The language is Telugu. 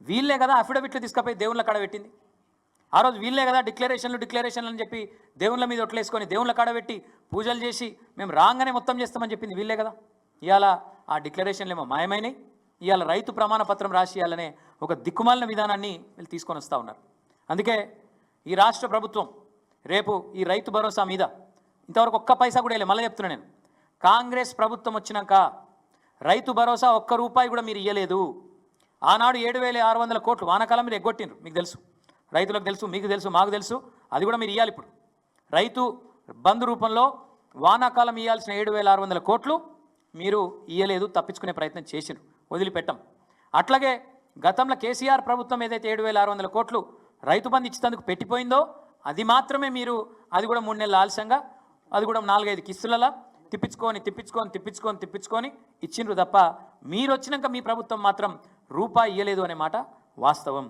వీళ్ళే కదా అఫిడవిట్లు తీసుకుపోయి దేవుళ్ళ కాడ పెట్టింది. ఆ రోజు వీళ్ళే కదా డిక్లరేషన్లు అని చెప్పి దేవుళ్ళ మీద ఒట్లేసుకొని దేవుళ్ళ కాడ పెట్టి పూజలు చేసి మేము రాగానే మొత్తం చేస్తామని చెప్పింది వీళ్ళే కదా. ఇవాళ ఆ డిక్లరేషన్లు ఏమో మాయమైనాయి. ఇవాళ రైతు ప్రమాణ పత్రం రాసి ఇవ్వాలనే ఒక దిక్కుమాలిన విధానాన్ని వీళ్ళు తీసుకొని వస్తూ ఉన్నారు. అందుకే ఈ రాష్ట్ర ప్రభుత్వం రేపు ఈ రైతు భరోసా మీద ఇంతవరకు ఒక్క పైసా కూడా వెళ్ళి మళ్ళీ చెప్తున్నా నేను, కాంగ్రెస్ ప్రభుత్వం వచ్చినాక రైతు భరోసా ఒక్క రూపాయి కూడా మీరు ఇవ్వలేదు. ఆనాడు 7,600 కోట్లు వానాకాలం మీరు ఎగ్గొట్టిండ్రు. మీకు తెలుసు, రైతులకు తెలుసు, మీకు తెలుసు, మాకు తెలుసు. అది కూడా మీరు ఇవ్వాలి. ఇప్పుడు రైతు బంధు రూపంలో వానాకాలం ఇవ్వాల్సిన 7,600 కోట్లు మీరు ఇవ్వలేదు, తప్పించుకునే ప్రయత్నం చేసిండ్రు, వదిలిపెట్టాం. అట్లాగే గతంలో కేసీఆర్ ప్రభుత్వం ఏదైతే 7,600 కోట్లు రైతు బంధు ఇచ్చేందుకు పెట్టిపోయిందో అది మాత్రమే మీరు, అది కూడా 3 నెలల ఆలస్యంగా, అది కూడా 4-5 కిస్తులలో తిప్పించుకొని ఇచ్చిండ్రు తప్ప మీరు వచ్చినాక మీ ప్రభుత్వం మాత్రం రూపాయి ఇవ్వలేదు అనే మాట వాస్తవం.